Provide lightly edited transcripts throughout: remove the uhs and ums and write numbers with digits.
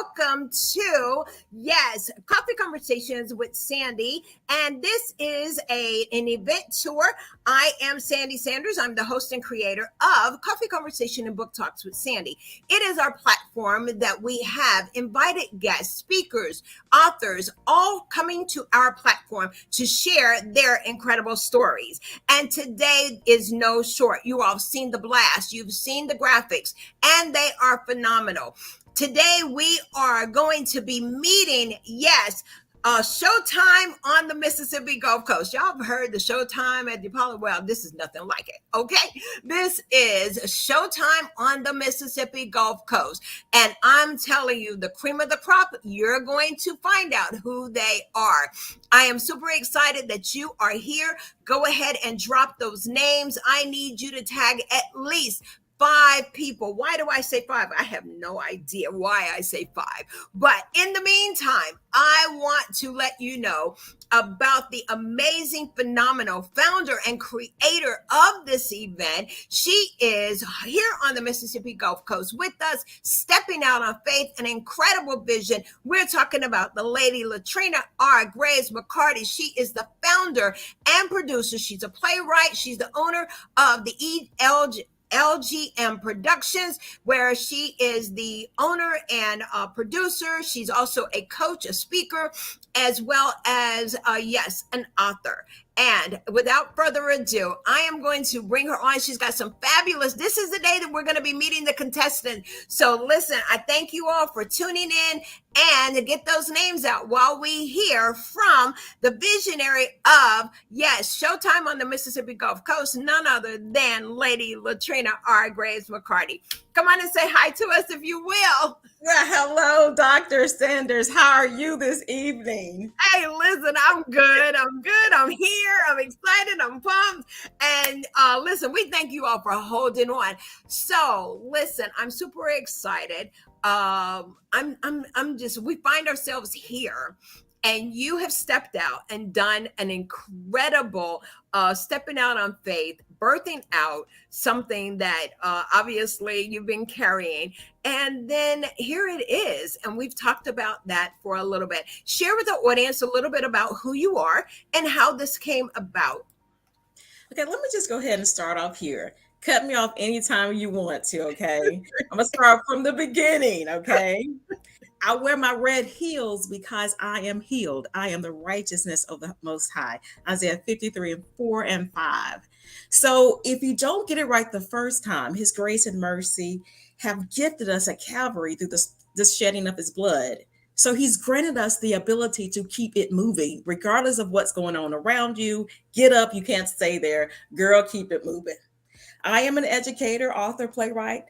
welcome to, yes, Coffee Conversations with Sandy. And this is an event tour. I am Sandy Sanders. I'm the host and creator of Coffee Conversation and Book Talks with Sandy. It is our platform that we have invited guests, speakers, authors, all coming to our platform to share their incredible stories. And today is no short. You all have seen the blast, you've seen the graphics, and they are phenomenal. Today we are going to be meeting, yes, Showtime on the Mississippi Gulf Coast. Y'all have heard the Showtime at DePaula. Well, this is nothing like it, okay? This is Showtime on the Mississippi Gulf Coast. And I'm telling you, the cream of the crop, you're going to find out who they are. I am super excited that you are here. Go ahead and drop those names. I need you to tag at least 5 people. Why do I say 5? I have no idea why I say 5. But in the meantime, I want to let you know about the amazing, phenomenal founder and creator of this event. She is here on the Mississippi Gulf Coast with us, stepping out on faith, an incredible vision. We're talking about the lady Latrina R. Graves McCarty. She is the founder and producer. She's a playwright. She's the owner of the LGM Productions, where she is the owner and producer. She's also a coach, a speaker, as well as, yes, an author. And without further ado, I am going to bring her on. She's got some fabulous, this is the day that we're going to be meeting the contestants. So listen, I thank you all for tuning in and to get those names out while we hear from the visionary of, yes, Showtime on the Mississippi Gulf Coast, none other than Lady Latrina R. Graves McCarty. Come on and say hi to us if you will. Well, hello, Dr. Sanders. How are you this evening? Hey, listen, I'm good. I'm here. I'm excited. I'm pumped. And listen, we thank you all for holding on. So listen, I'm super excited. We find ourselves here. And you have stepped out and done an incredible stepping out on faith, birthing out something that obviously you've been carrying. And then here it is. And we've talked about that for a little bit. Share with the audience a little bit about who you are and how this came about. Okay, let me just go ahead and start off here. Cut me off anytime you want to, okay? I'm going to start from the beginning, okay? I wear my red heels because I am healed. I am the righteousness of the Most High. Isaiah 53:4-5. So if you don't get it right the first time, His grace and mercy have gifted us at Calvary through the shedding of His blood. So He's granted us the ability to keep it moving, regardless of what's going on around you. Get up. You can't stay there. Girl, keep it moving. I am an educator, author, playwright,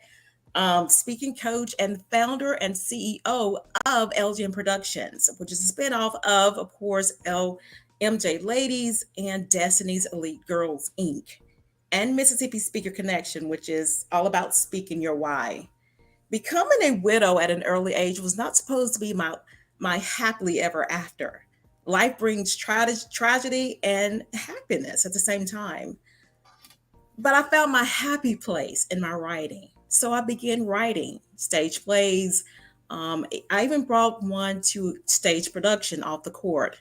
speaking coach, and founder and CEO of LGM Productions, which is a spinoff of course, MJ Ladies and Destiny's Elite Girls, Inc., and Mississippi Speaker Connection, which is all about speaking your why. Becoming a widow at an early age was not supposed to be my happily ever after. Life brings tragedy and happiness at the same time. But I found my happy place in my writing. So I began writing stage plays. I even brought one to stage production off the court.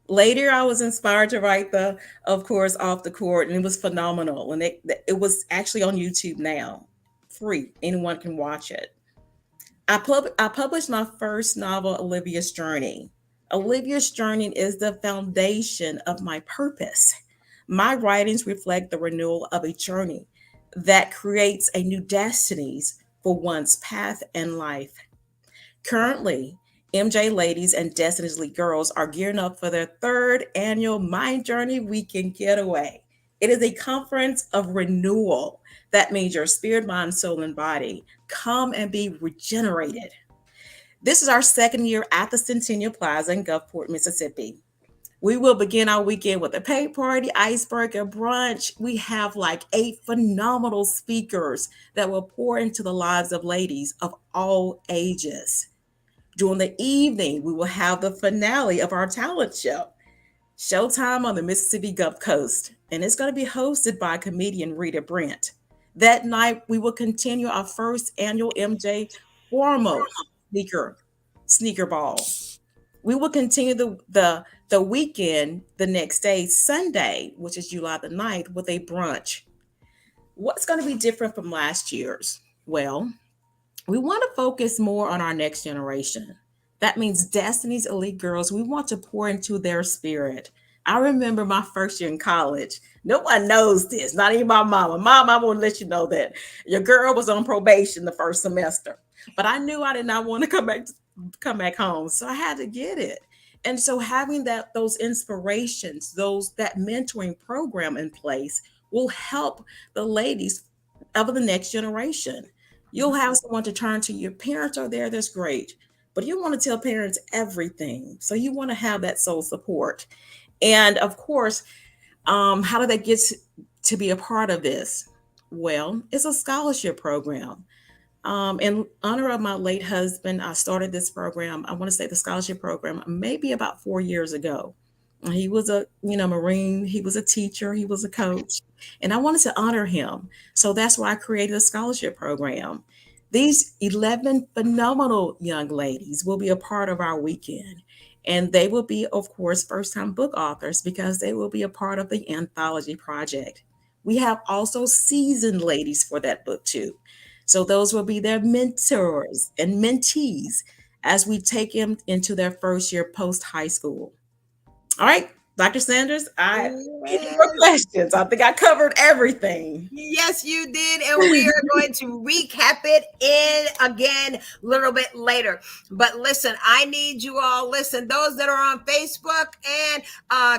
Later, I was inspired to write of course, Off the Court, and it was phenomenal. And it was actually on YouTube now, free. Anyone can watch it. I published my first novel, Olivia's Journey. Olivia's Journey is the foundation of my purpose. My writings reflect the renewal of a journey that creates a new destinies for one's path in life. Currently, MJ Ladies and Destiny's Elite Girls are gearing up for their 3rd annual Mind Journey Weekend Getaway. It is a conference of renewal. That means your spirit, mind, soul, and body come and be regenerated. This is our 2nd year at the Centennial Plaza in Gulfport, Mississippi. We will begin our weekend with a paint party, icebreaker, brunch. We have like 8 phenomenal speakers that will pour into the lives of ladies of all ages. During the evening, we will have the finale of our talent show, Showtime on the Mississippi Gulf Coast, and it's going to be hosted by comedian Rita Brent. That night, we will continue our first annual MJ Formal speaker sneaker ball. We will continue the weekend the next day, Sunday, which is July the 9th, with a brunch. What's going to be different from last year's? Well, we want to focus more on our next generation. That means Destiny's Elite Girls, we want to pour into their spirit. I remember my first year in college. No one knows this, not even my mama. Mom, I won't let you know that your girl was on probation the first semester. But I knew I did not want to come back home. So I had to get it. And so having those inspirations, that mentoring program in place will help the ladies of the next generation. You'll have someone to turn to. Your parents are there, that's great. But you want to tell parents everything. So you want to have that soul support. And of course, how did that get to be a part of this? Well, it's a scholarship program. In honor of my late husband, I started this program. I want to say the scholarship program maybe about 4 years ago. He was a Marine. He was a teacher. He was a coach, and I wanted to honor him. So that's why I created a scholarship program. These 11 phenomenal young ladies will be a part of our weekend. And they will be, of course, first time book authors because they will be a part of the anthology project. We have also seasoned ladies for that book, too. So those will be their mentors and mentees as we take them into their first year post high school. All right, Dr. Sanders, any more Yes. questions? I think I covered everything. Yes, you did. And we are going to recap it in again a little bit later. But listen, I need you all. Listen, those that are on Facebook, and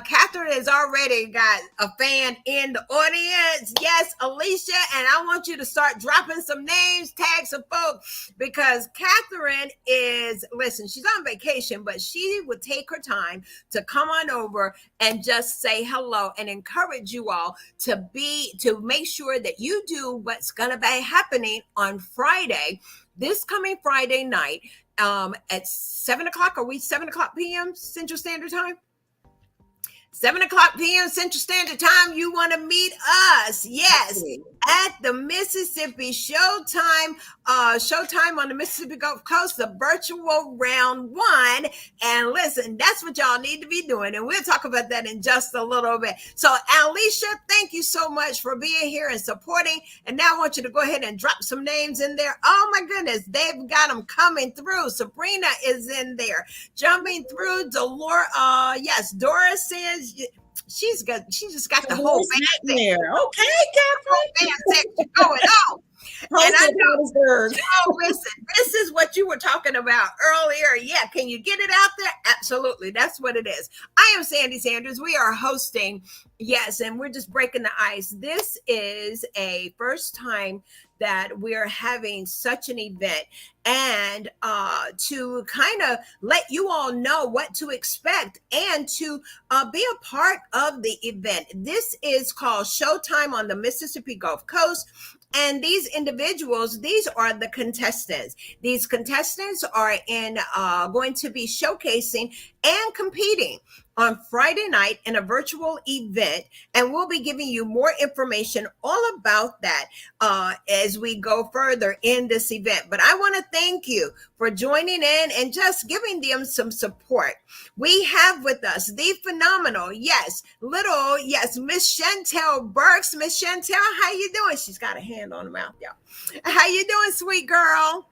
Catherine has already got a fan in the audience. Yes, Alicia. And I want you to start dropping some names, tag some folks, because Catherine listen, she's on vacation, but she would take her time to come on over and just say hello and encourage you all to make sure that you do what's going to be happening on Friday, this coming Friday night, at 7 o'clock. Are we 7 o'clock p.m. Central Standard Time? 7 o'clock p.m. Central Standard Time. You want to meet us? Yes, at the Mississippi Showtime on the Mississippi Gulf Coast, the virtual round one. And listen, that's what y'all need to be doing. And we'll talk about that in just a little bit. So, Alicia, thank you so much for being here and supporting. And now I want you to go ahead and drop some names in there. Oh my goodness, they've got them coming through. Sabrina is in there, jumping through. Yes, Doris says she just got the whole band there. Okay, band section going on. And I know, listen, this is what you were talking about earlier. Yeah, can you get it out there? Absolutely. That's what it is. I am Sandy Sanders. We are hosting, yes, and we're just breaking the ice. This is a first time that we're having such an event, and to kind of let you all know what to expect and to be a part of the event. This is called Showtime on the Mississippi Gulf Coast. And these individuals, these are the contestants. These contestants are going to be showcasing and competing on Friday night in a virtual event. And we'll be giving you more information all about that as we go further in this event. But I want to thank you for joining in and just giving them some support. We have with us the phenomenal, yes, Miss Chantel Burks. Miss Chantel, how you doing? She's got a hand on the mouth, y'all. How you doing, sweet girl?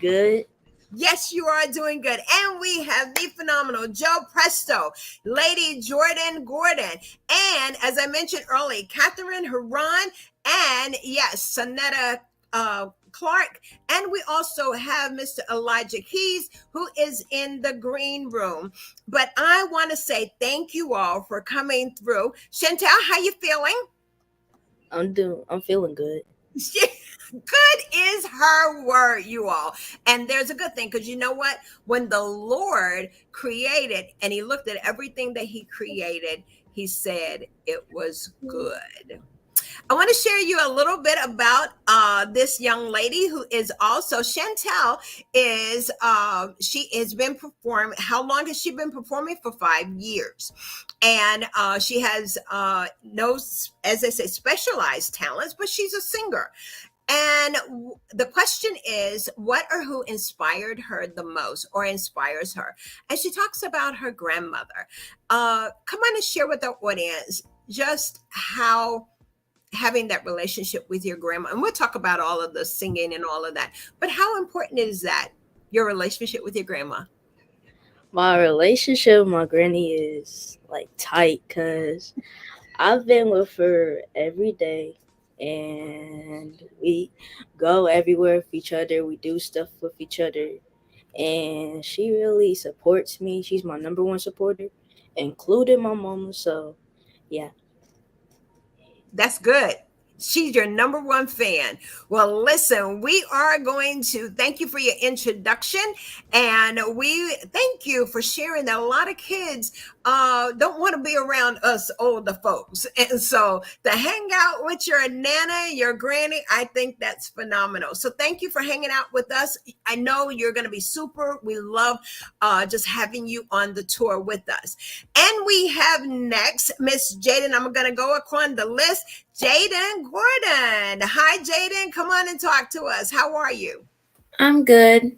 Good. Yes, you are doing good. And we have the phenomenal Joe Presto, Lady Jordan Gordon, and as I mentioned earlier, Catherine Huron, and yes, Sonetta Clark. And we also have Mr. Elijah Keys, who is in the green room. But I want to say thank you all for coming through. Chantel, how you feeling? I'm feeling good. Good is her word, you all. And there's a good thing, because you know what? When the Lord created and he looked at everything that he created, he said it was good. I want to share you a little bit about this young lady who is also Chantel. She has been performing. How long has she been performing? For 5 years, and she has no, as I say, specialized talents, but she's a singer. And the question is, what or who inspired her the most or inspires her? And she talks about her grandmother. Come on and share with the audience just how having that relationship with your grandma, and we'll talk about all of the singing and all of that, but how important is that, your relationship with your grandma? My relationship with my granny is like tight because I've been with her every day and we go everywhere with each other. We do stuff with each other. And she really supports me. She's my number one supporter, including my mama. So, yeah. That's good. She's your number one fan. Well, listen, we are going to thank you for your introduction. And we thank you for sharing that a lot of kids don't want to be around us older folks. And so to hang out with your nana, your granny, I think that's phenomenal. So thank you for hanging out with us. I know you're going to be super. We love just having you on the tour with us. And we have next Miss Jaden. I'm going to go upon the list. Jaden Gordon. Hi, Jaden. Come on and talk to us. How are you? I'm good.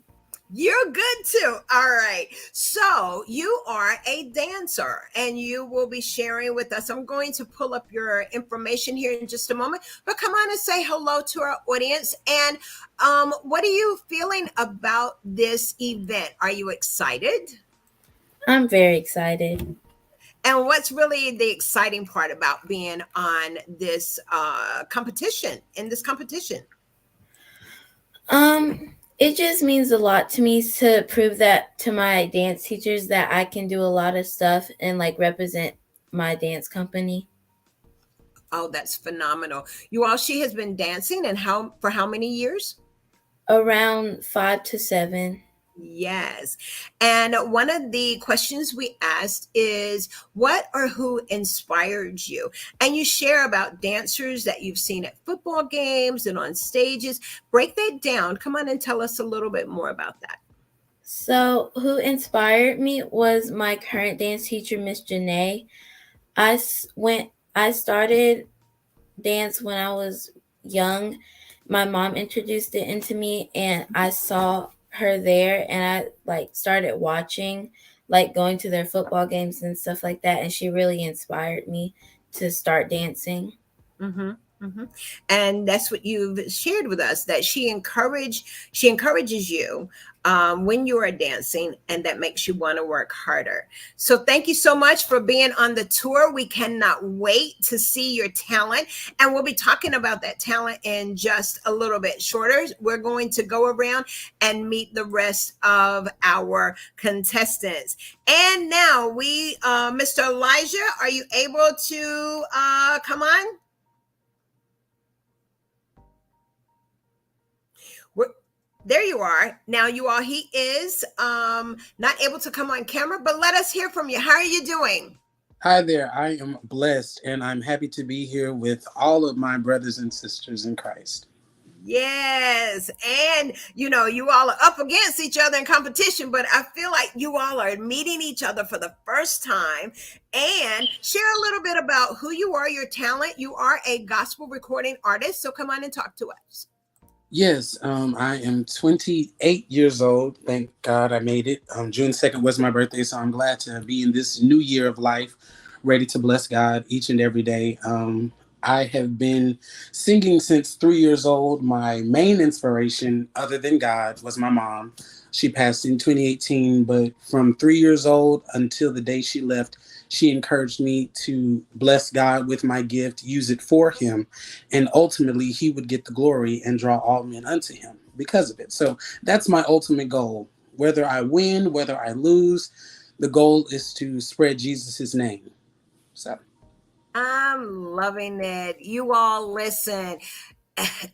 You're good too. All right. So you are a dancer and you will be sharing with us. I'm going to pull up your information here in just a moment, but come on and say hello to our audience. And what are you feeling about this event? Are you excited? I'm very excited. And what's really the exciting part about being on this competition, in this competition? It just means a lot to me to prove that to my dance teachers that I can do a lot of stuff and like represent my dance company. Oh, that's phenomenal. You all, she has been dancing and for how many years? Around 5 to 7. Yes. And one of the questions we asked is what or who inspired you? And you share about dancers that you've seen at football games and on stages. Break that down. Come on and tell us a little bit more about that. So, who inspired me was my current dance teacher, Miss Janae. I started dance when I was young. My mom introduced it into me and I saw her there and I like started watching, like going to their football games and stuff like that, and she really inspired me to start dancing. Mm-hmm, mm-hmm. And that's what you've shared with us, that she encourages you when you are dancing, and that makes you want to work harder. So thank you so much for being on the tour. We cannot wait to see your talent, and we'll be talking about that talent in just a little bit shorter. We're going to go around and meet the rest of our contestants. And now Mr. Elijah, are you able to come on? There you are. Now, you all, he is not able to come on camera, but let us hear from you. How are you doing? Hi there. I am blessed and I'm happy to be here with all of my brothers and sisters in Christ. Yes. And, you all are up against each other in competition, but I feel like you all are meeting each other for the first time. And share a little bit about who you are, your talent. You are a gospel recording artist. So come on and talk to us. Yes, I am 28 years old. Thank God I made it. June 2nd was my birthday, so I'm glad to be in this new year of life, ready to bless God each and every day. I have been singing since 3 years old. My main inspiration, other than God, was my mom. She passed in 2018, but from 3 years old until the day she left, she encouraged me to bless God with my gift, use it for Him, and ultimately He would get the glory and draw all men unto Him because of it. So that's my ultimate goal. Whether I win, whether I lose, the goal is to spread Jesus' name. So I'm loving it. You all listen.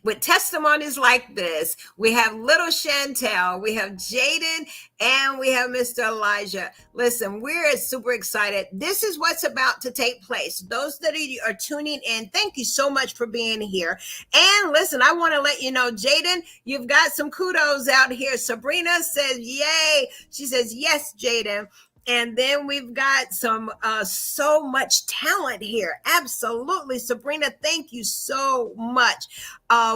With testimonies like this, we have little Chantel, we have Jaden, and we have Mr. Elijah. Listen, we're super excited. This is what's about to take place. Those that are tuning in, thank you so much for being here. And listen, I want to let you know, Jaden, you've got some kudos out here. Sabrina says, yay. She says, yes, Jaden. And then we've got some so much talent here. Absolutely. Sabrina, thank you so much.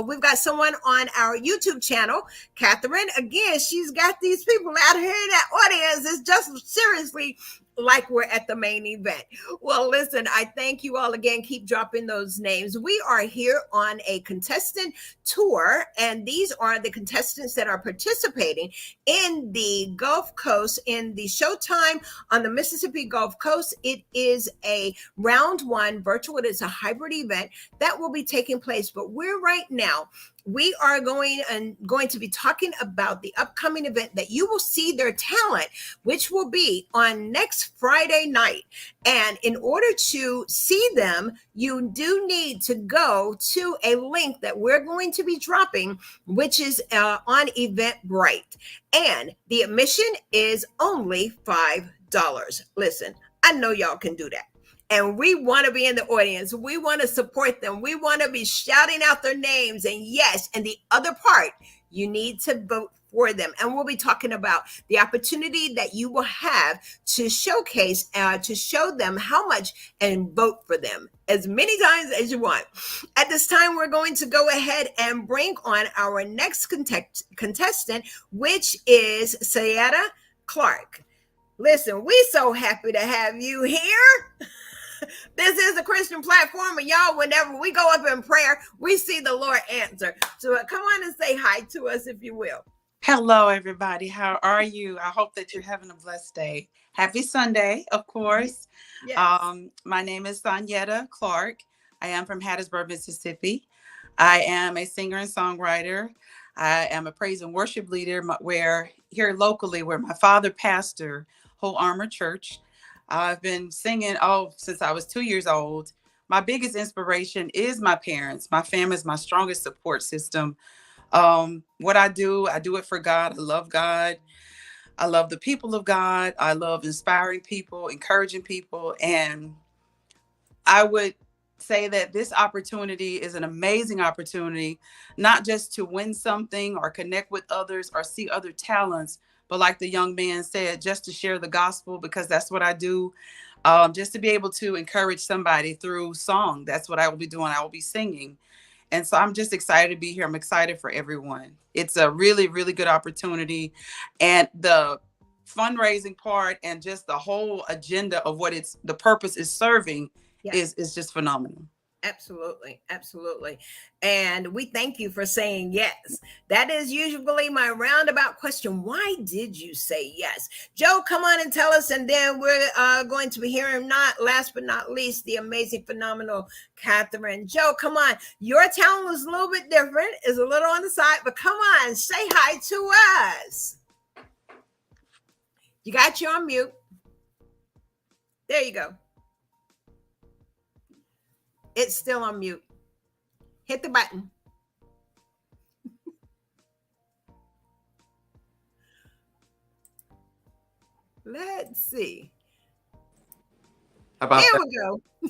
We've got someone on our YouTube channel, Catherine. Again, she's got these people out here in that audience. It's just seriously like we're at the main event. Well, listen, I thank you all again. Keep dropping those names. We are here on a contestant tour, and these are the contestants that are participating in the Gulf Coast in the Showtime on the Mississippi Gulf Coast. It is a round one virtual. It is a hybrid event that will be taking place, but we're right now we are going to be talking about the upcoming event that you will see their talent, which will be on next Friday night. And in order to see them, you do need to go to a link that we're going to be dropping, which is on Eventbrite. And the admission is only $5. Listen, I know y'all can do that. And we want to be in the audience. We want to support them. We want to be shouting out their names. And yes, and the other part, you need to vote for them. And we'll be talking about the opportunity that you will have to showcase, to show them how much and vote for them as many times as you want. At this time, we're going to go ahead and bring on our next contestant, which is Sayetta Clark. Listen, we're so happy to have you here. This is a Christian platform, and y'all, whenever we go up in prayer, we see the Lord answer. So come on and say hi to us, if you will. Hello, everybody. How are you? I hope that you're having a blessed day. Happy Sunday, of course. Yes. My name is Sanyetta Clark. I am from Hattiesburg, Mississippi. I am a singer and songwriter. I am a praise and worship leader here locally, where my father pastored Whole Armor Church. I've been singing since I was 2 years old. My biggest inspiration is my parents. My family is my strongest support system. What I do it for God. I love God. I love the people of God. I love inspiring people, encouraging people. And I would say that this opportunity is an amazing opportunity, not just to win something or connect with others or see other talents, but like the young man said, just to share the gospel, because that's what I do. Just to be able to encourage somebody through song. That's what I will be doing. I will be singing. And so I'm just excited to be here. I'm excited for everyone. It's a really, really good opportunity. And the fundraising part and just the whole agenda of what the purpose is serving is just phenomenal. Absolutely. Absolutely. And we thank you for saying yes. That is usually my roundabout question. Why did you say yes? Joe, come on and tell us. And then we're going to be hearing, not last but not least, the amazing, phenomenal Catherine. Joe, come on. Your talent was a little bit different. It's a little on the side, but come on, say hi to us. You got you on mute. There you go. It's still on mute. Hit the button. Let's see. How about There that? we go.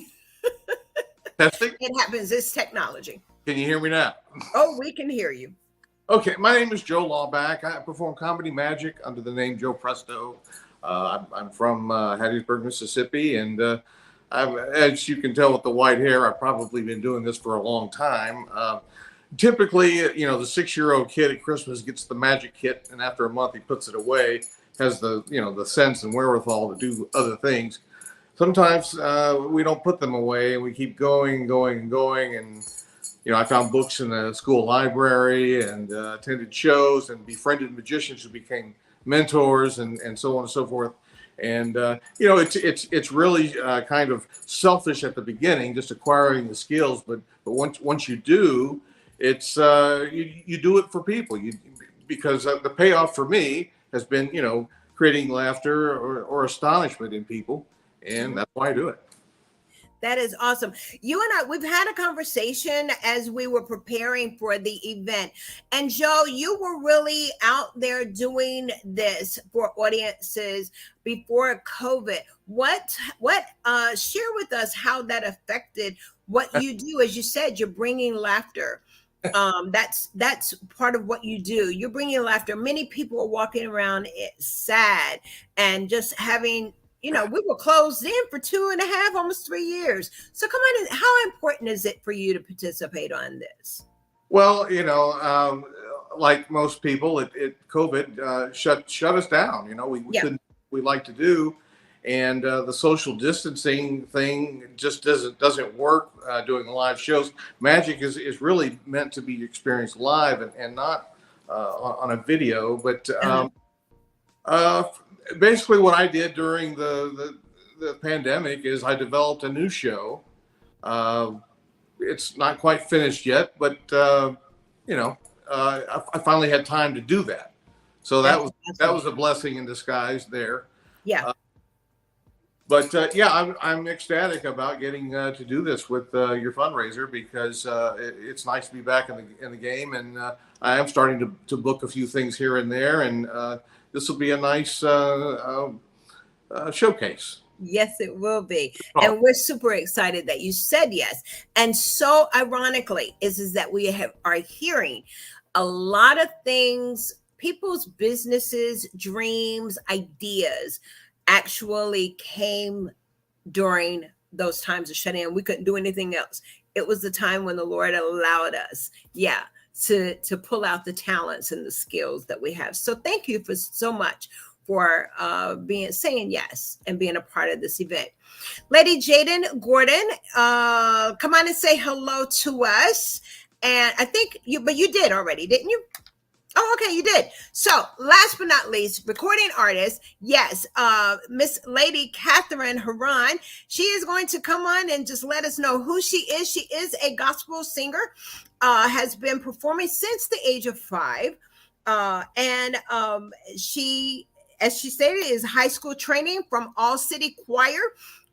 Testing? It happens. It's technology. Can you hear me now? Oh, we can hear you. Okay, my name is Joe Lawback. I perform comedy magic under the name Joe Presto. I'm from Hattiesburg, Mississippi, and as you can tell with the white hair, I've probably been doing this for a long time. Typically, the 6-year-old kid at Christmas gets the magic kit, and after a month he puts it away, has the sense and wherewithal to do other things. Sometimes we don't put them away, and we keep going, and I found books in the school library and attended shows and befriended magicians who became mentors and so on and so forth. And it's really kind of selfish at the beginning, just acquiring the skills. But once you do, it's you do it for people. Because the payoff for me has been creating laughter or astonishment in people, and that's why I do it. That is awesome. You and I, we've had a conversation as we were preparing for the event. And Joe, you were really out there doing this for audiences before COVID. What share with us how that affected what you do? As you said, you're bringing laughter That's part of what you do. You're bringing laughter. Many people are walking around sad and just having, we were closed in for 2.5, almost 3 years. So come on, how important is it for you to participate on this? Well, like most people, COVID shut us down. We Yeah. couldn't we like to do, and the social distancing thing just doesn't work. Doing live shows, magic is really meant to be experienced live and not on a video. But Uh-huh. uh, basically, what I did during the pandemic is I developed a new show. Uh, it's not quite finished yet, but you know, I finally had time to do that. So That's that awesome. was a blessing in disguise there. Yeah. But yeah, I'm ecstatic about getting to do this with your fundraiser because it's nice to be back in the game, and I am starting to book a few things here and there, and this will be a nice showcase. Yes, it will be. Oh, And we're super excited that you said yes. And so ironically is that we are hearing a lot of things, people's businesses, dreams, ideas actually came during those times of shutting in. We couldn't do anything else. It was the time when the Lord allowed us, to pull out the talents and the skills that we have. So thank you for so much for saying yes and being a part of this event. Lady Jaden Gordon, come on and say hello to us. And I think you did already, didn't you? Oh, okay, you did. So, last but not least, recording artist, yes, Miss Lady Catherine Haran. She is going to come on and just let us know who she is. She is a gospel singer, has been performing since the age of 5, and she, as she stated, is high school training from All City Choir.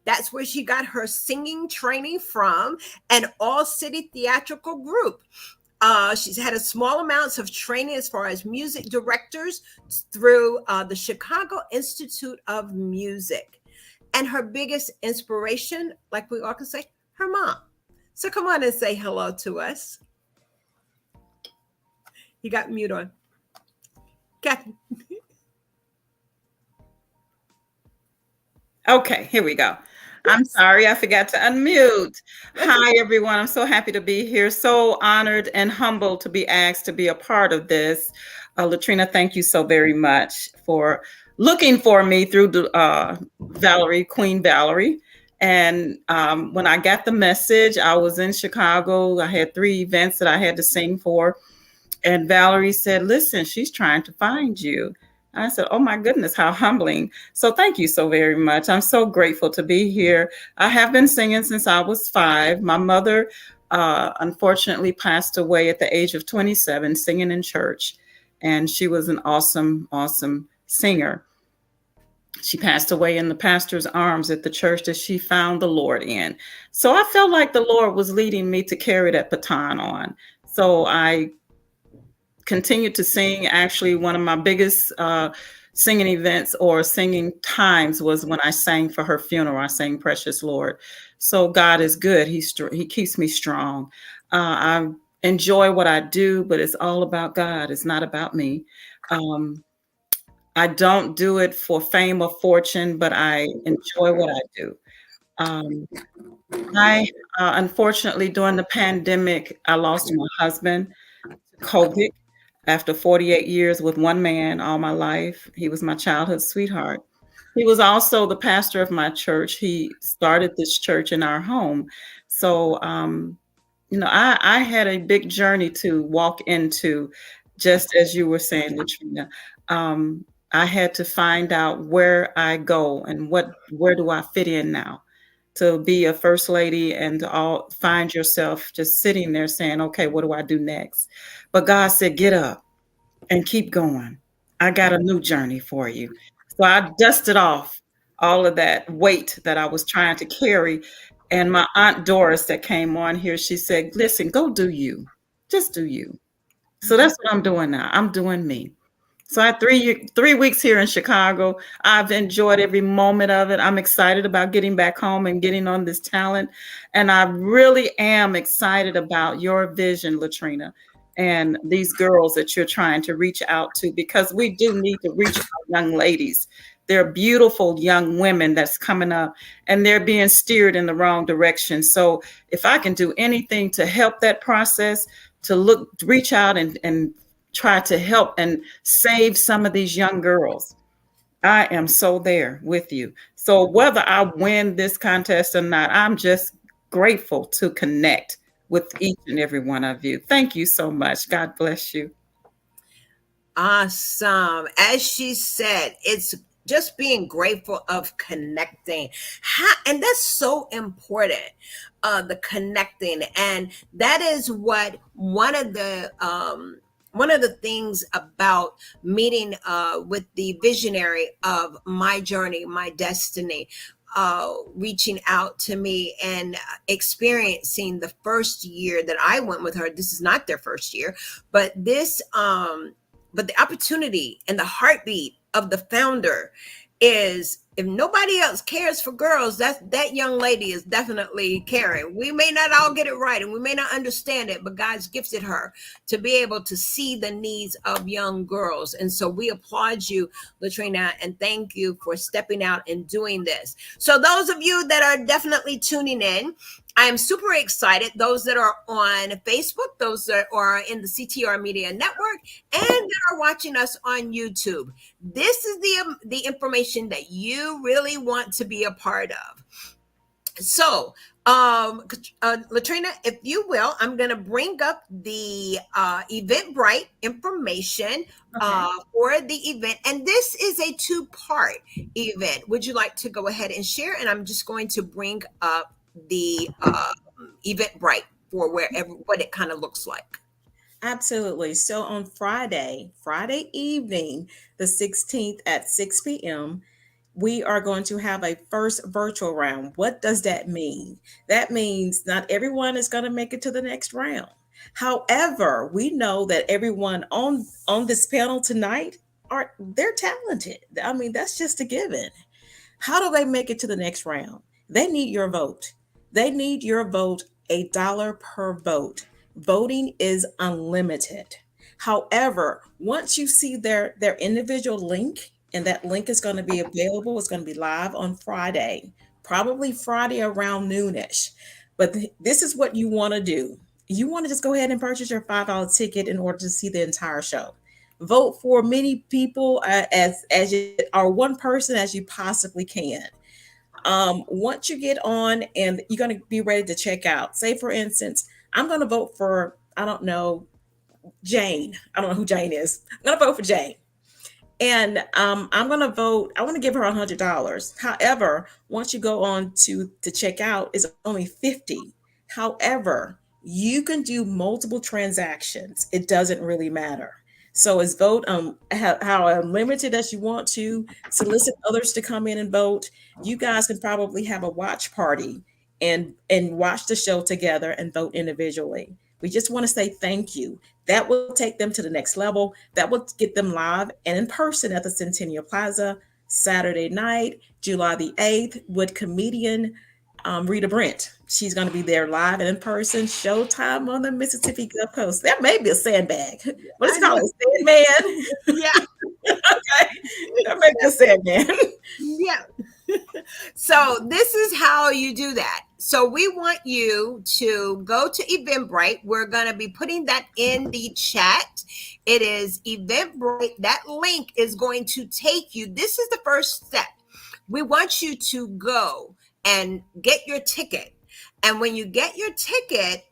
That's where she got her singing training from, and All City Theatrical Group. She's had a small amounts of training as far as music directors through the Chicago Institute of Music. And her biggest inspiration, like we all can say, her mom. So come on and say hello to us. You got mute on. Kathy. Okay, here we go. I'm sorry, I forgot to unmute. Hi, everyone. I'm so happy to be here. So honored and humbled to be asked to be a part of this. Latrina, thank you so very much for looking for me through Valerie, Queen Valerie. And when I got the message, I was in Chicago. I had 3 events that I had to sing for. And Valerie said, listen, she's trying to find you. I said, oh my goodness, how humbling. So thank you so very much. I'm so grateful to be here. I have been singing since I was 5. My mother, unfortunately, passed away at the age of 27, singing in church. And she was an awesome, awesome singer. She passed away in the pastor's arms at the church that she found the Lord in. So I felt like the Lord was leading me to carry that baton on. So I continued to sing. Actually, one of my biggest singing events or singing times was when I sang for her funeral. I sang Precious Lord. So God is good. He keeps me strong. I enjoy what I do, but it's all about God. It's not about me. I don't do it for fame or fortune, but I enjoy what I do. I unfortunately, during the pandemic, I lost my husband to COVID. After 48 years with one man all my life, he was my childhood sweetheart. He was also the pastor of my church. He started this church in our home. So, I had a big journey to walk into, just as you were saying, Latrina. I had to find out where I go and where do I fit in now. To be a first lady and to all find yourself just sitting there saying, okay, what do I do next? But God said, get up and keep going. I got a new journey for you. So I dusted off all of that weight that I was trying to carry. And my Aunt Doris that came on here, she said, listen, go do you. Just do you. So that's what I'm doing now. I'm doing me. So I had 3 weeks here in Chicago. I've enjoyed every moment of it. I'm excited about getting back home and getting on this talent. And I really am excited about your vision, Latrina, and these girls that you're trying to reach out to, because we do need to reach out young ladies. They're beautiful young women that's coming up and they're being steered in the wrong direction. So if I can do anything to help that process, to reach out and try to help and save some of these young girls, I am so there with you. So whether I win this contest or not, I'm just grateful to connect with each and every one of you. Thank you so much. God bless you. Awesome. As she said, it's just being grateful of connecting. And that's so important. The connecting. And that is what one of the things about meeting with the visionary of my journey, my destiny, reaching out to me and experiencing the first year that I went with her. This is not their first year, but but the opportunity and the heartbeat of the founder is, if nobody else cares for girls, that young lady is definitely caring. We may not all get it right and we may not understand it, but God's gifted her to be able to see the needs of young girls. And so we applaud you, Latrina, and thank you for stepping out and doing this. So those of you that are definitely tuning in, I am super excited. Those that are on Facebook, those that are in the CTR Media Network, and that are watching us on YouTube. This is the information that you really want to be a part of. So, Latrina, if you will, I'm going to bring up the Eventbrite information for the event. And this is a 2-part event. Would you like to go ahead and share? And I'm just going to bring up the Eventbrite for what it kind of looks like. Absolutely. So on Friday evening, the 16th at 6 p.m., we are going to have a first virtual round. What does that mean? That means not everyone is going to make it to the next round. However, we know that everyone on this panel tonight they're talented. I mean, that's just a given. How do they make it to the next round? They need your vote. They need your vote, $1 per vote. Voting is unlimited. However, once you see their individual link, and that link is going to be available, it's going to be live on Friday, probably Friday around noonish. But this is what you want to do. You want to just go ahead and purchase your $5 ticket in order to see the entire show. Vote for many people as you, or one person as you possibly can. Once you get on and you're going to be ready to check out, say for instance, I'm going to vote for, I don't know, Jane. I don't know who Jane is. I'm going to vote for Jane. And I'm going to vote, I want to give her $100. However, once you go on to check out, it's only 50. However, you can do multiple transactions. It doesn't really matter. So it's vote how unlimited as you want to, solicit others to come in and vote. You guys can probably have a watch party and watch the show together and vote individually. We just want to say thank you. That will take them to the next level. That will get them live and in person at the Centennial Plaza Saturday night, July the 8th, with comedian Rita Brent. She's going to be there live and in person. Showtime on the Mississippi Gulf Coast. That may be a sandbag. What is it called? A sandman? Yeah. Okay. That may be a sandman. Yeah. So this is how you do that. So we want you to go to Eventbrite. We're going to be putting that in the chat. It is Eventbrite. That link is going to take you. This is the first step. We want you to go and get your ticket. And when you get your ticket,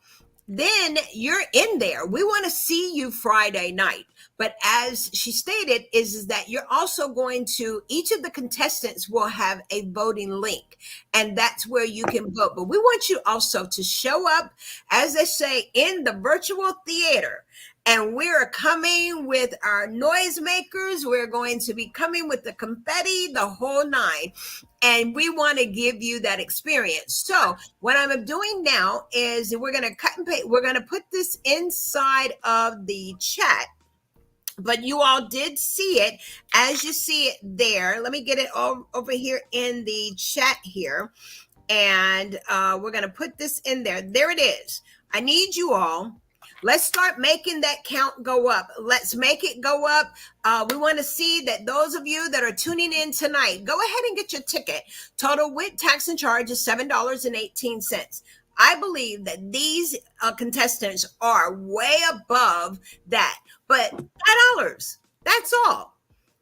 then you're in there. We want to see you Friday night. But as she stated, is that you're also going to, each of the contestants will have a voting link, and that's where you can vote. But we want you also to show up, as they say, in the virtual theater. And we're coming with our noisemakers. We're going to be coming with the confetti, the whole nine. And we want to give you that experience. So what I'm doing now is we're going to cut and paste. We're going to put this inside of the chat. but you all did see it. As you see it there, let me get it over here in the chat here, and we're going to put this in there. There it is. I need you all. Let's start making that count go up. Let's make it go up. We want to see that those of you that are tuning in tonight, go ahead and get your ticket. Total with tax and charge is $7.18. I believe that these contestants are way above that, but $5, that's all.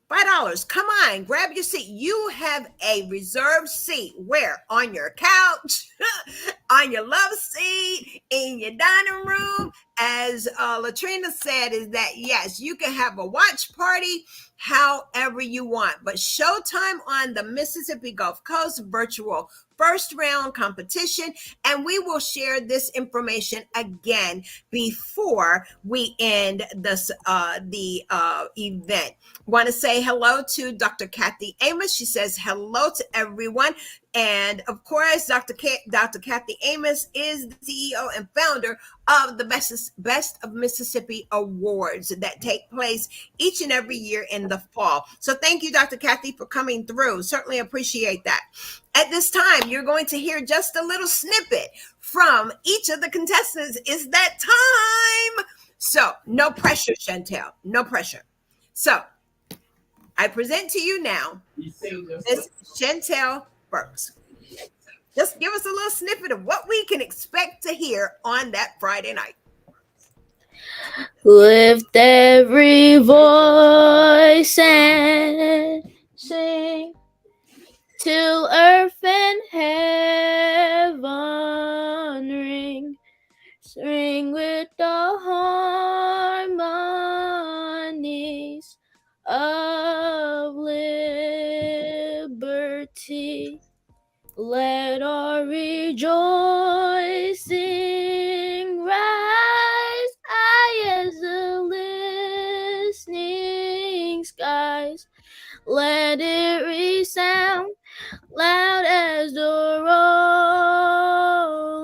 $5. Come on, grab your seat. You have a reserved seat. Where? On your couch, on your love seat, in your dining room. As Latrina said, is that yes, you can have a watch party however you want. But showtime on the Mississippi Gulf Coast virtual first round competition, and we will share this information again before we end this the event. Want to say hello to Dr. Kathy Amos. She says hello to everyone. And of course, Dr. Kathy Amos is the CEO and founder of the Best of Mississippi Awards that take place each and every year in the fall. So thank you, Dr. Kathy, for coming through. Certainly appreciate that. At this time, you're going to hear just a little snippet from each of the contestants. It's that time. So no pressure, Chantel, no pressure. So I present to you now Miss Chantel Burks. Just give us a little snippet of what we can expect to hear on that Friday night. Lift every voice and sing till earth and heaven ring with the harmonies of liberty. Let our rejoicing rise high as the listening skies. Let it resound loud as the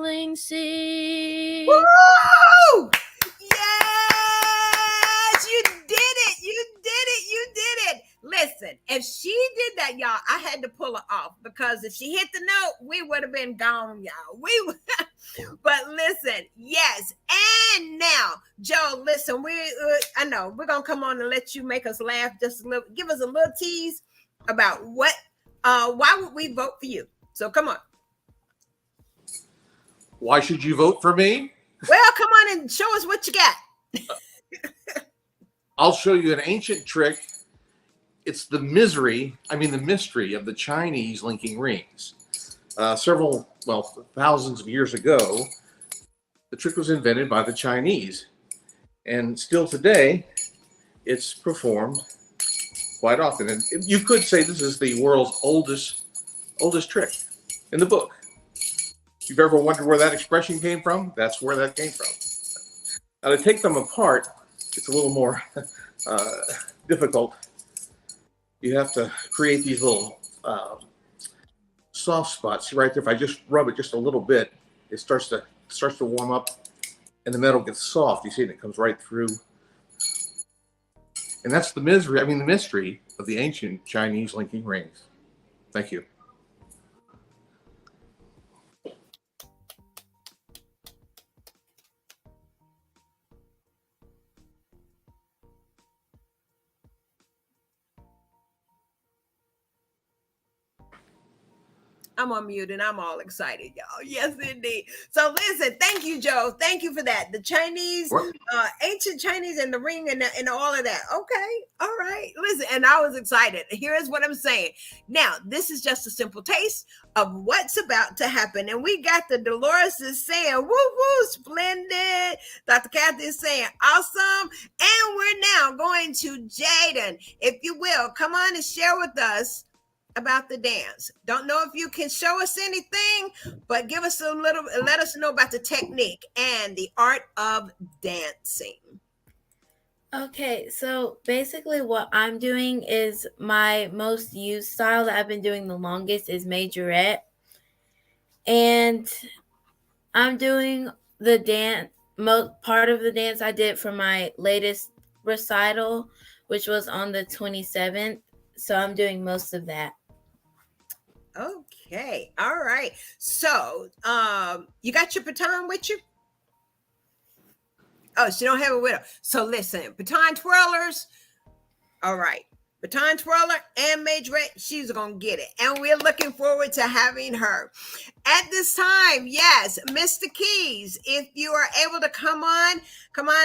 rolling sea. Woo! Yes, you did it. You did it. You did it. Listen, if she did that, y'all, I had to pull her off, because if she hit the note, we would have been gone, y'all. But listen, yes. And now, Joe, listen, I know we're going to come on and let you make us laugh just a little, give us a little tease about why would we vote for you? So come on. Why should you vote for me? Well, come on and show us what you got. I'll show you an ancient trick. It's the mystery of the Chinese linking rings. Thousands of years ago, the trick was invented by the Chinese. And still today, it's performed quite often. And you could say this is the world's oldest trick in the book. If you've ever wondered where that expression came from, that's where that came from. Now, to take them apart, it's a little more difficult. You have to create these little soft spots. See right there, if I just rub it just a little bit, it starts to warm up, and the metal gets soft. You see, and it comes right through. And that's the mystery of the ancient Chinese linking rings. Thank you. I'm on mute and I'm all excited, y'all. Yes, indeed. So listen, thank you, Joe. Thank you for that. The Chinese, ancient Chinese and the ring and all of that. Okay. All right. Listen, and I was excited. Here's what I'm saying. Now, this is just a simple taste of what's about to happen. And we got the Dolores is saying, woo, woo, splendid. Dr. Kathy is saying, awesome. And we're now going to Jaden. If you will, come on and share with us about the dance. Don't know if you can show us anything, but give us a little, let us know about the technique and the art of dancing. Okay, so basically what I'm doing is my most used style that I've been doing the longest is majorette. And I'm doing the dance, part of the dance I did for my latest recital, which was on the 27th. So I'm doing most of that. Okay. All right. So, you got your baton with you? Oh, she don't have it with her. So listen, baton twirlers. All right. Baton twirler and majorette, she's going to get it. And we're looking forward to having her. At this time, yes, Mr. Keys, if you are able to come on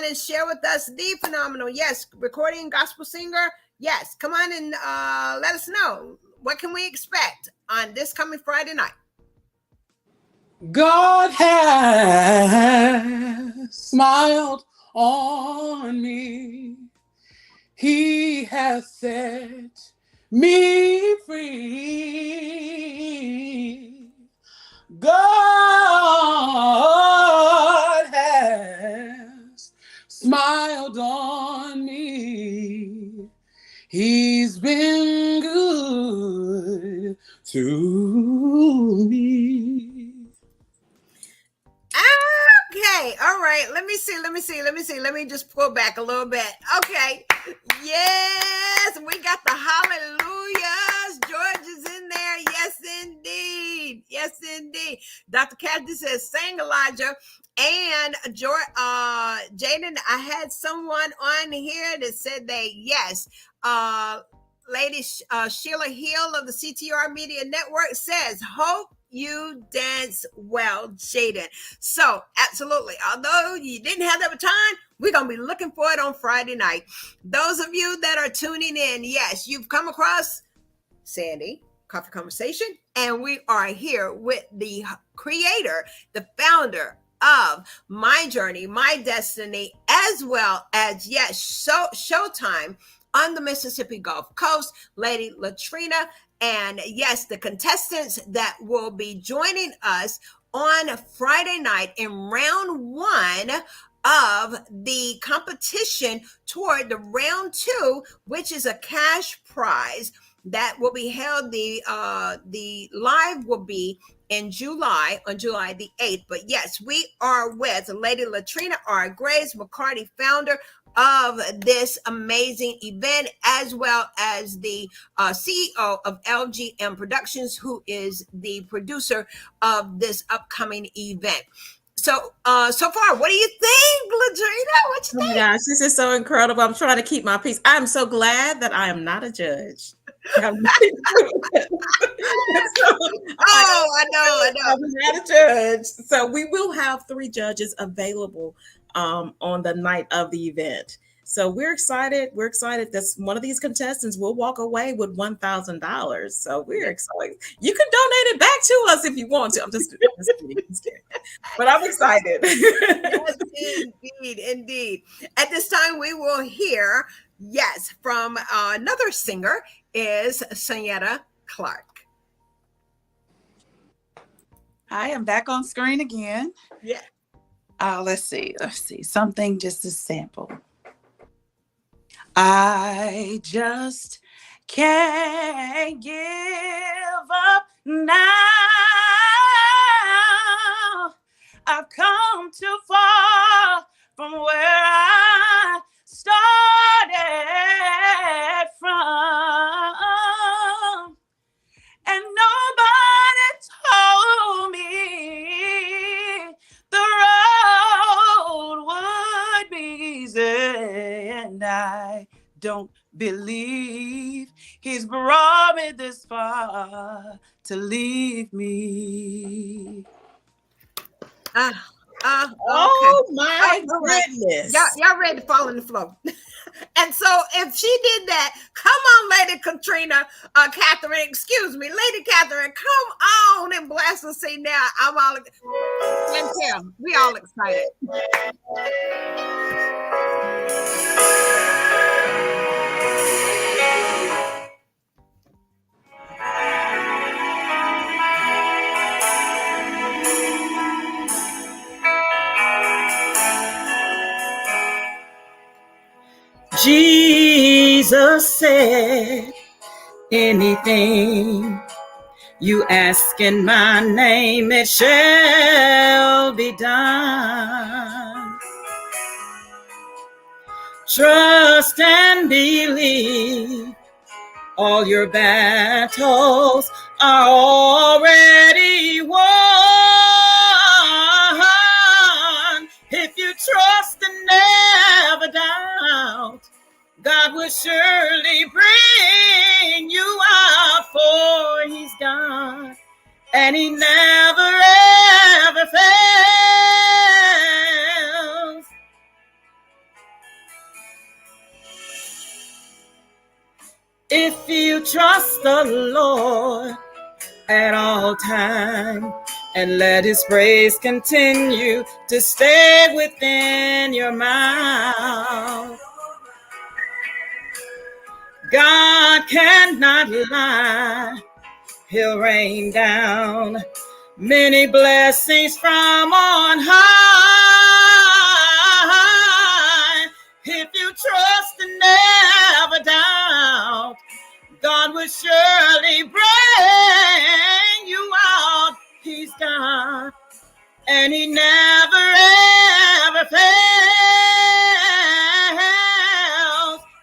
and share with us the phenomenal, yes, recording gospel singer. Yes, come on and let us know. What can we expect on this coming Friday night? God has smiled on me. He has set me free. God has smiled on me. He's been good to me. Okay, all right. Let me see. Let me just pull back a little bit. Okay. Yes, we got the hallelujahs. George is in there. Yes, indeed. Yes, indeed. Dr. Kathy says, sing Elijah. And George, Jaden, I had someone on here that said yes. Lady Sheila Hill of the CTR Media Network says, hope you dance well, Jaden. So absolutely, although you didn't have that baton, we're going to be looking for it on Friday night. Those of you that are tuning in, yes, you've come across Sandy Coffee Conversation, and we are here with the creator, the founder of My Journey, My Destiny, as well as, yes, Showtime on the Mississippi Gulf Coast, Lady Latrina, and yes, the contestants that will be joining us on Friday night in round 1 of the competition toward the round 2, which is a cash prize that will be held. The live will be in July, on July the 8th. But yes, we are with Lady Latrina R. Grace McCarty, founder of this amazing event, as well as the CEO of LGM Productions, who is the producer of this upcoming event. So, so far, what do you think, Latrina? What you Oh my think? gosh, this is so incredible. I'm trying to keep my peace. I'm so glad that I am not a judge. Oh, I know. I'm not a judge. So we will have 3 judges available on the night of the event. So we're excited. We're excited that one of these contestants will walk away with $1,000. So we're excited. You can donate it back to us if you want to. I'm just kidding. But I'm excited. Yes, indeed. At this time, we will hear, yes, from another singer, is Sonyetta Clark. Hi, I'm back on screen again. Yeah. Let's see. Something just a sample. I just can't give up now. I've come too far from where I started from. And nobody told me the road would be easy. And I don't believe he's brought me this far to leave me. Okay. Oh my goodness. Y'all ready to fall on the floor. And so if she did that, come on, Lady Katrina, Catherine, excuse me, Lady Catherine, come on and bless us. See now, I'm all, and tell, we all excited. Jesus said, anything you ask in my name, it shall be done. Trust and believe. All your battles are already won. If you trust and never doubt, God will surely bring you out, for He's God, and He never ever fails. If you trust the Lord at all times, and let His praise continue to stay within your mouth. God cannot lie. He'll rain down many blessings from on high. If you trust and never doubt, God will surely bring you out. He's God, and He never ever fails.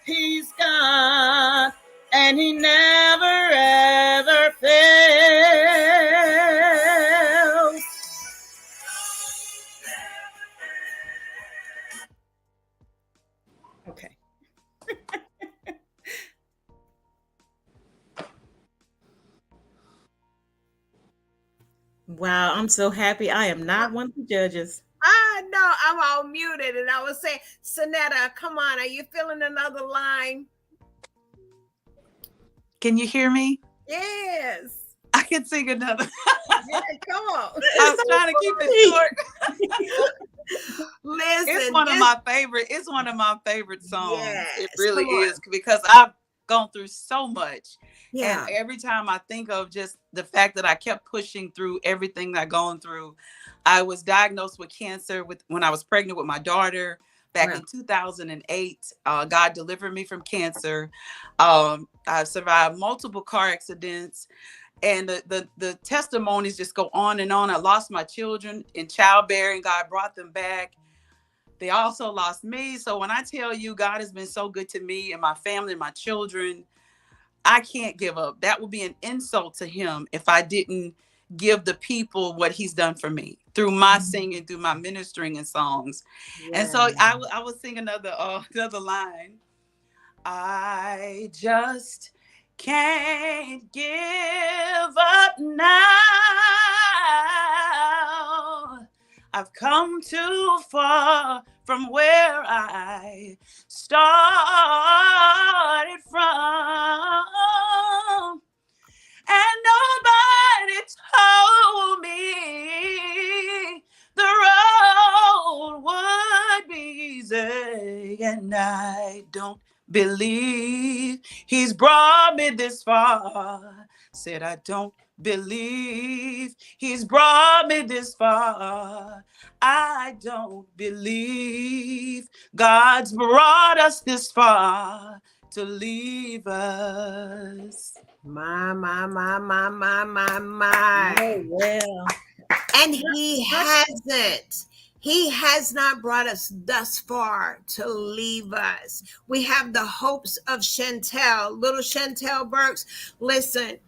He's God, and He never ever fails. Okay. Wow, I'm so happy I am not one of the judges. I know, I'm all muted, and I was saying, Sonetta, come on, are you feeling another line? Can you hear me? Yes. I can sing another. Yeah, come on. I was trying to keep it short. Listen, It's one of my favorite. It's one of my favorite songs. Yes, it really come on. is, because I've gone through so much. Yeah. And every time I think of just the fact that I kept pushing through everything that I've gone through. I was diagnosed with cancer when I was pregnant with my daughter back in 2008. God delivered me from cancer. I've survived multiple car accidents. And the testimonies just go on and on. I lost my children in childbearing. God brought them back. They also lost me. So when I tell you God has been so good to me and my family and my children, I can't give up. That would be an insult to Him if I didn't give the people what He's done for me through my singing, through my ministering and songs. Yeah. And so I will sing another line. I just can't give up now. I've come too far from where I started from. And nobody told me the road would be easy. And I don't believe He's brought me this far. Said I don't believe He's brought me this far. I don't believe God's brought us this far to leave us. My. Oh, well. And He hasn't. He has not brought us thus far to leave us. We have the hopes of Chantel, little Chantel Burks. Listen,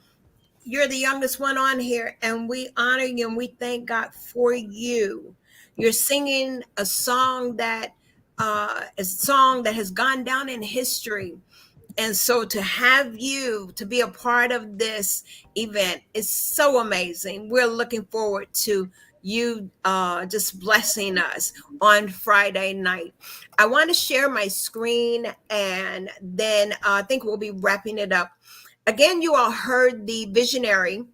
you're the youngest one on here, and we honor you and we thank God for you. You're singing a song that has gone down in history. And so to have you to be a part of this event is so amazing. We're looking forward to you just blessing us on Friday night. I want to share my screen, and then I think we'll be wrapping it up. Again, you all heard the visionary,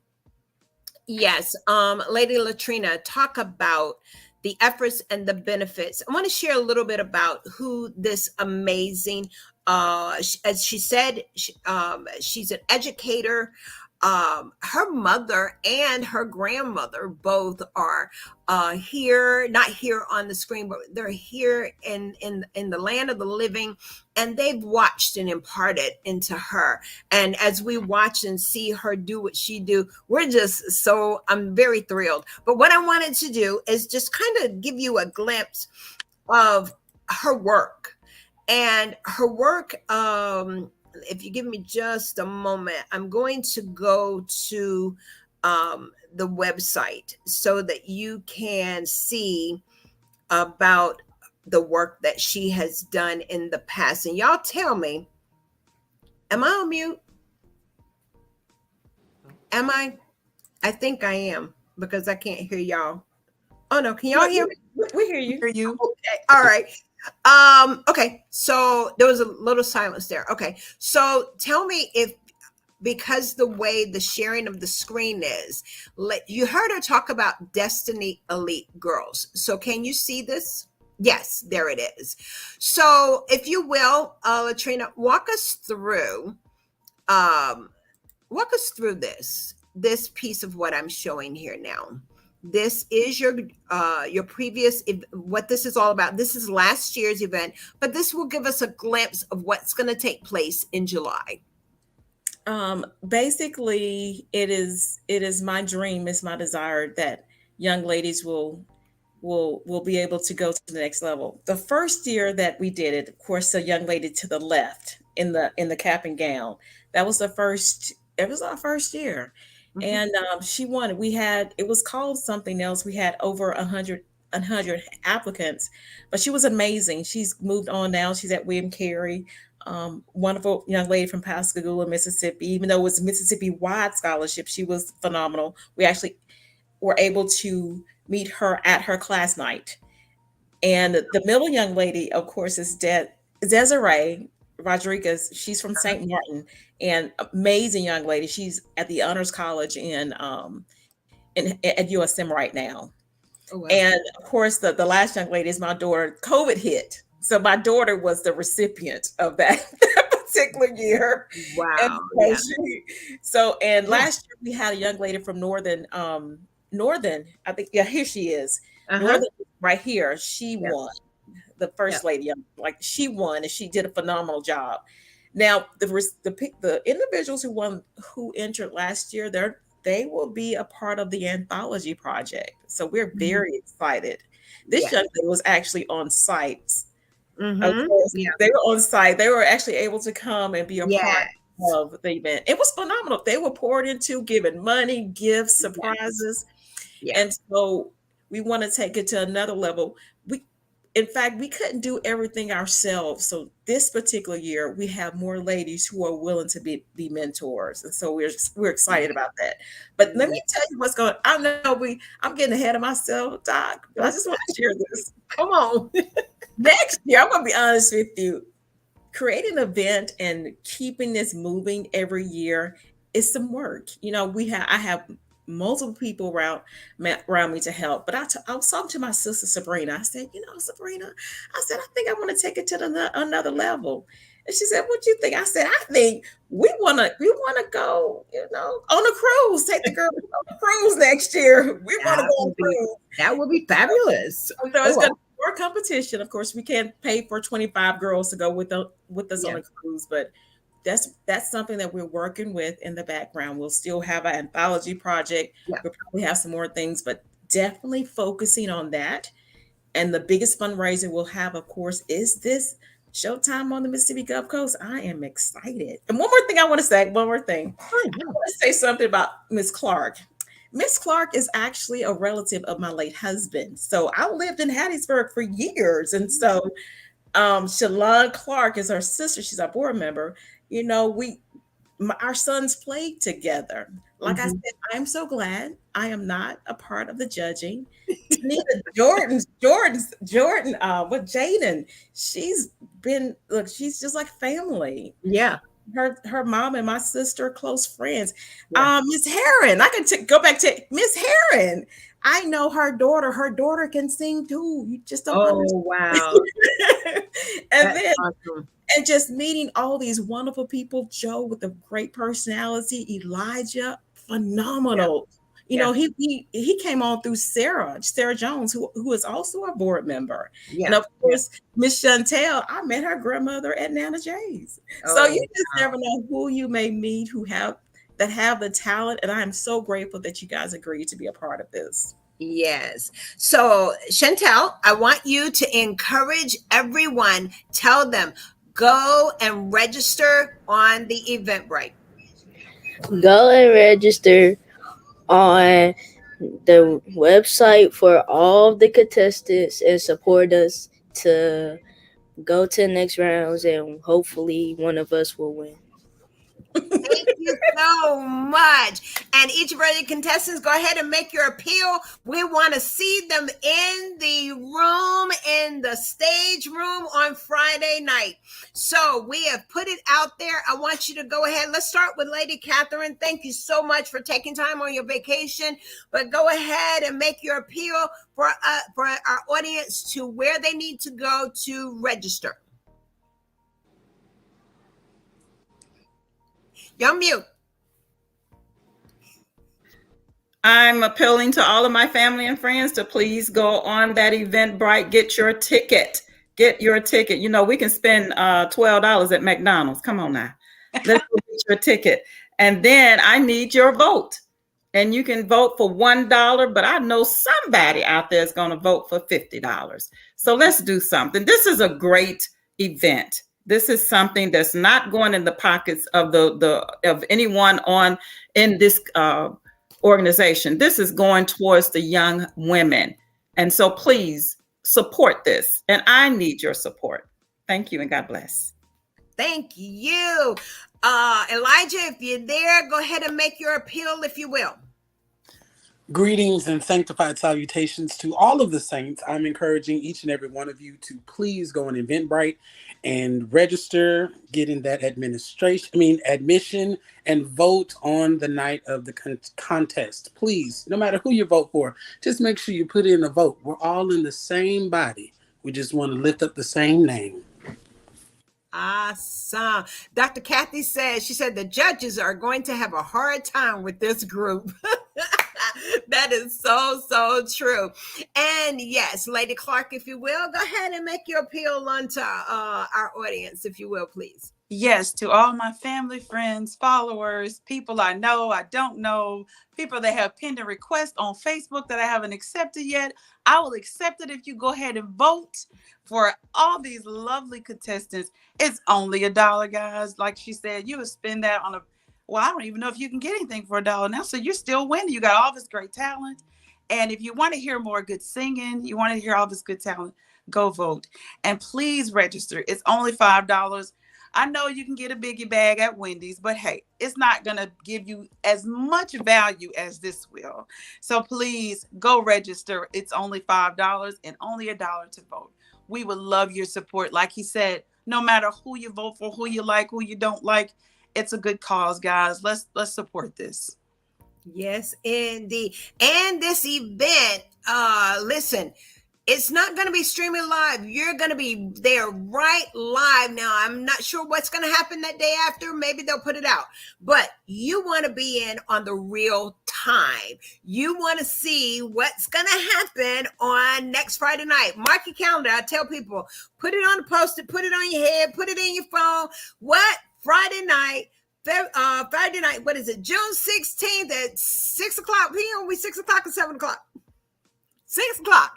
yes, Lady Latrina, talk about the efforts and the benefits. I want to share a little bit about who this amazing, as she said, she's an educator. Her mother and her grandmother both are here, not here on the screen, but they're here in the land of the living, and they've watched and imparted into her. And as we watch and see her do what she do, I'm very thrilled. But what I wanted to do is just kind of give you a glimpse of her work And her work, if you give me just a moment, I'm going to go to the website so that you can see about the work that she has done in the past. And y'all tell me, am I on mute? Am I? I think I am because I can't hear y'all. Oh no, can y'all hear me? We hear you. Hear you. Okay, all right. Okay, so there was a little silence there. Okay, so tell me if, because the way the sharing of the screen is, you heard her talk about Destiny Elite Girls. So can you see this? Yes, there it is. So if you will, Latrina, um, walk us through this piece of what I'm showing here now. This is your previous, what this is all about. This is last year's event, but this will give us a glimpse of what's going to take place in July. Basically, it is my dream, it's my desire that young ladies will be able to go to the next level. The first year that we did it, of course, the young lady to the left in the cap and gown, that was the first. It was our first year, Mhm. and she won. We had, it was called something else. We had over a hundred applicants, but she was amazing. She's moved on now. She's at William Carey. Wonderful young lady from Pascagoula, Mississippi. Even though it was Mississippi wide scholarship, she was phenomenal. We actually were able to meet her at her class night. And the middle young lady, of course, is Desiree Rodriguez. She's from St. Martin, and amazing young lady. She's at the Honors College at USM right now. Oh, wow. And of course, the last young lady is my daughter. COVID hit, so my daughter was the recipient of that, that particular year. And Wow. so Yeah. and Yeah. last year we had a young lady from Northern, I think, yeah, here she is. Uh-huh. Northern, right here. She Yeah. won. The first Yeah. lady, like, she won, and she did a phenomenal job. Now, the individuals who entered last year, they will be a part of the anthology project. So we're Mhm. very excited. This Yeah. young lady was actually on site. Of Mm-hmm. course, Yeah. they were on site. They were actually able to come and be a Yeah. part of the event. It was phenomenal. They were poured into, giving money, gifts, Yes. surprises. Yeah. And so we want to take it to another level. In fact, we couldn't do everything ourselves. So this particular year, we have more ladies who are willing to be mentors, and so we're excited about that. But let Yeah. me tell you what's going. I know I'm getting ahead of myself, Doc. But I just want to share this. Come on. Next year, I'm gonna be honest with you. Creating an event and keeping this moving every year is some work. I have multiple people around me to help. But I was talking to my sister Sabrina. I said, Sabrina, I said, I think I want to take it to another level. And she said, "What do you think?" I said, "I think we wanna go, on a cruise. Take the girls on a cruise next year. We want to That go on would a be cruise." fabulous. So Oh, it's going to be more competition. Of course, we can't pay for 25 girls to go with us yeah. on a cruise, but that's something that we're working with in the background. We'll still have an anthology project. Yeah. We'll probably have some more things, but definitely focusing on that. And the biggest fundraiser we'll have, of course, is this Showtime on the Mississippi Gulf Coast. I am excited. And one more thing I want to say, one more thing. Oh, I want to say something about Miss Clark. Miss Clark is actually a relative of my late husband. So I lived in Hattiesburg for years. And so Shalon Clark is her sister. She's our board member. Our sons played together. Like I mhm. said, I'm so glad I am not a part of the judging. Tanita Jordan, with Jaden, she's just like family. Yeah. Her mom and my sister are close friends. Yeah. Miss Heron, I can go back to Miss Heron. I know her daughter. Her daughter can sing too. You just don't Oh, understand. wow. And That's then awesome. and just meeting all these wonderful people. Joe with a great personality, Elijah, phenomenal. Yeah. He came on through Sarah Jones, who is also a board member. And Yeah. of course, Miss Chantel, I met her grandmother at Nana Jay's. So Oh, you just wow. never know who you may meet that have the talent. And I am so grateful that you guys agreed to be a part of this. Yes. So, Chantel, I want you to encourage everyone. Tell them, go and register on the Eventbrite. Go and register on the website for all the contestants and support us to go to the next rounds, and hopefully one of us will win. Thank you so much. And each of our contestants, go ahead and make your appeal. We want to see them in the room, in the stage room on Friday night. So we have put it out there. I want you to go ahead. Let's start with Lady Catherine. Thank you so much for taking time on your vacation. But go ahead and make your appeal for our audience to where they need to go to register. You're mute. I'm appealing to all of my family and friends to please go on that Eventbrite, get your ticket. Get your ticket. You know, we can spend $12 at McDonald's. Come on now. Let's go get your ticket. And then I need your vote. And you can vote for $1, but I know somebody out there is going to vote for $50. So let's do something. This is a great event. This is something that's not going in the pockets of of anyone in this organization. This is going towards the young women. And so please support this. And I need your support. Thank you and God bless. Thank you. Elijah, if you're there, go ahead and make your appeal, if you will. Greetings and sanctified salutations to all of the saints. I'm encouraging each and every one of you to please go on Eventbrite and register, get in that admission, and vote on the night of the contest. Please, no matter who you vote for, just make sure you put in a vote. We're all in the same body. We just want to lift up the same name. Awesome. Dr. Kathy said, she said the judges are going to have a hard time with this group. That is so true. And yes, Lady Clark, if you will, go ahead and make your appeal onto our audience, if you will, please. Yes, to all my family, friends, followers, people I know, I don't know, people that have pinned a request on Facebook that I haven't accepted yet, I will accept it if you go ahead and vote for all these lovely contestants. It's only $1, guys. Like she said, you would spend that on well, I don't even know if you can get anything for $1 now. So you're still winning. You got all this great talent. And if you want to hear more good singing, you want to hear all this good talent, go vote. And please register. It's only $5. I know you can get a biggie bag at Wendy's, but hey, it's not going to give you as much value as this will. So please go register. It's only $5 and only $1 to vote. We would love your support. Like he said, no matter who you vote for, who you like, who you don't like, it's a good cause, guys. Let's support this. Yes, indeed. And this event, listen, it's not going to be streaming live. You're going to be there right live. Now, I'm not sure what's going to happen that day after. Maybe they'll put it out. But you want to be in on the real time. You want to see what's going to happen on next Friday night. Mark your calendar. I tell people, put it on the post-it, put it on your head, put it in your phone. What? Friday night, what is it? June 16th at 6 o'clock p.m. We 6 o'clock or 7 o'clock? 6 o'clock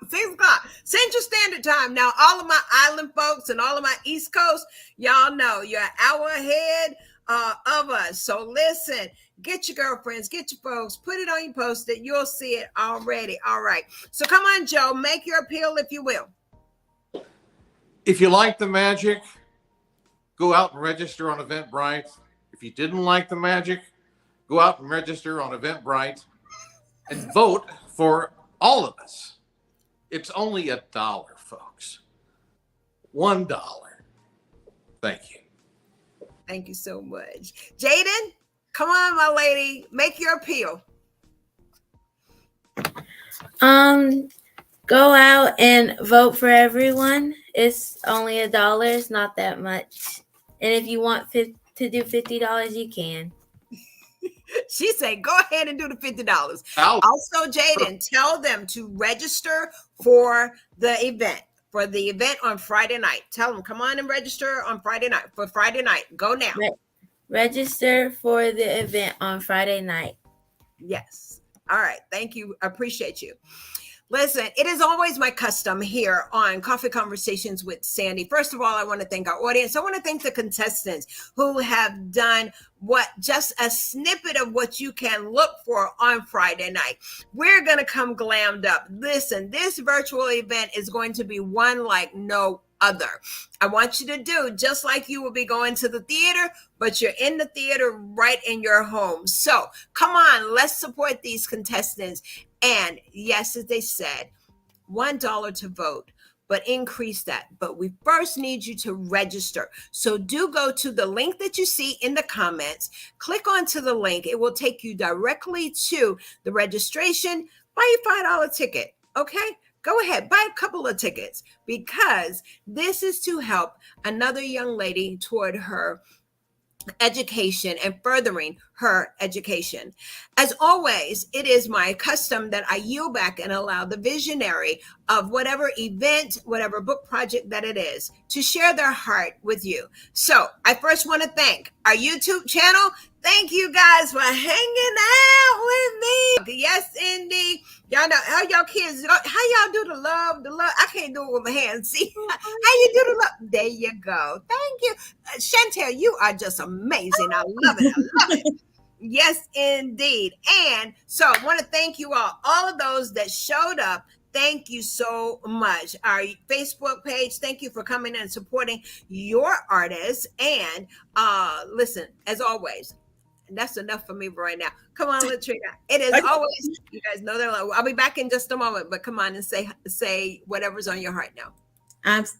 Central Standard Time. Now, all of my island folks and all of my East Coast, y'all know you're an hour ahead of us. So listen, get your girlfriends, get your folks, put it on your post-it. You'll see it already. All right. So come on, Joe, make your appeal if you will. If you like the magic, go out and register on Eventbrite. If you didn't like the magic, go out and register on Eventbrite and vote for all of us. It's only $1, folks. $1. Thank you. Thank you so much. Jaden, come on, my lady. Make your appeal. Go out and vote for everyone. It's only $1. It's not that much. And if you want to do $50, you can. She said, go ahead and do the $50. Also, Jaden, tell them to register for the event on Friday night. Tell them, come on and register on Friday night. For Friday night. Go now. Register for the event on Friday night. Yes. All right. Thank you. I appreciate you. Listen, it is always my custom here on Coffee Conversations with Sandy. First of all, I want to thank our audience. I want to thank the contestants who have done what just a snippet of what you can look for on Friday night. We're going to come glammed up. Listen, this virtual event is going to be one like no other. I want you to do just like you will be going to the theater, but you're in the theater right in your home. So come on, let's support these contestants. And yes, as they said, $1 to vote, but increase that. But we first need you to register. So do go to the link that you see in the comments. Click onto the link. It will take you directly to the registration. Buy a $5 ticket, okay? Go ahead, buy a couple of tickets because this is to help another young lady toward her education and furthering her education. As always, it is my custom that I yield back and allow the visionary of whatever event, whatever book project that it is, to share their heart with you. So I first want to thank our YouTube channel. Thank you guys for hanging out with me. Yes, indeed. Y'all know how y'all kids, how y'all do the love. I can't do it with my hands. See how you do the love. There you go. Thank you. Chantel, you are just amazing. I love it. I love it. Yes, indeed. And so I want to thank you all of those that showed up. Thank you so much. Our Facebook page, thank you for coming and supporting your artists. And listen, as always, that's enough for me right now. Come on, Latrina. It is always, you guys know that. I'll be back in just a moment, but come on and say whatever's on your heart now.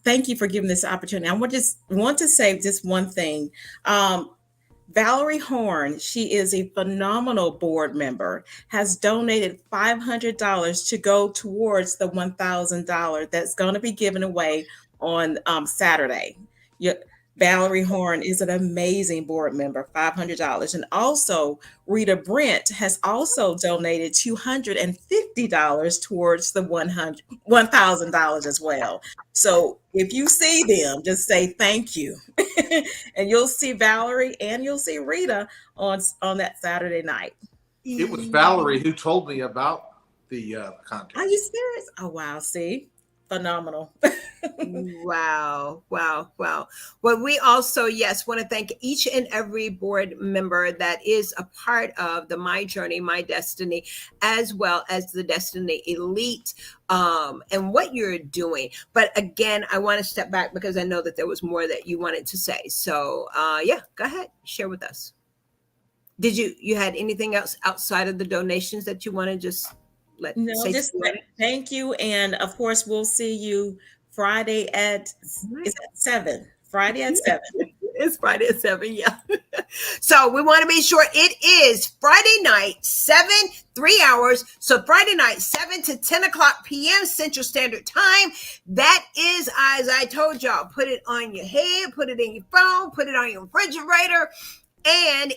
Thank you for giving this opportunity. I just want to say just one thing. Valerie Horn, she is a phenomenal board member, has donated $500 to go towards the $1,000 that's going to be given away on Saturday. Valerie Horn is an amazing board member, $500. And also Rita Brent has also donated $250 towards the $1,000 as well. So if you see them, just say thank you. And you'll see Valerie and you'll see Rita on that Saturday night. It was Valerie who told me about the contest. Are you serious? Oh, wow. See? Phenomenal. Wow. Well, we also, yes, want to thank each and every board member that is a part of the My Journey, My Destiny, as well as the Destiny Elite, and what you're doing. But again, I want to step back because I know that there was more that you wanted to say. So yeah, go ahead, share with us. Did you had anything else outside of the donations that you want to just thank you. And of course, we'll see you Friday at 7. Friday at 7. It's Friday at 7, yeah. So we want to be sure it is Friday night, 3 hours. So Friday night, 7 to 10 o'clock p.m. Central Standard Time. That is, as I told y'all, put it on your head, put it in your phone, put it on your refrigerator. And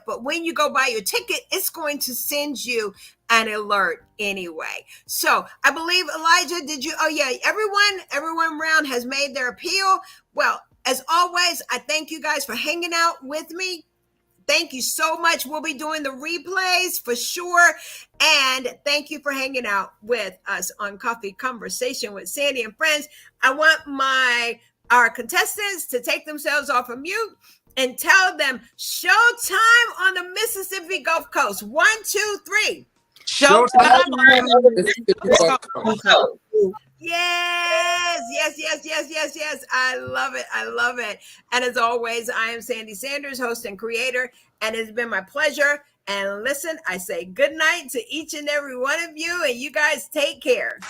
but when you go buy your ticket, it's going to send you an alert anyway. So I believe, Elijah, did you? Oh yeah, everyone around has made their appeal. Well, as always, I thank you guys for hanging out with me. Thank you so much. We'll be doing the replays for sure. And thank you for hanging out with us on Coffee Conversation with Sandy and Friends. I want our contestants to take themselves off of mute and tell them showtime on the Mississippi Gulf Coast. 1, 2, 3. Showtime. Yes. I love it. And as always, I am Sandy Sanders, host and creator, and it's been my pleasure. And listen, I say good night to each and every one of you, and you guys take care.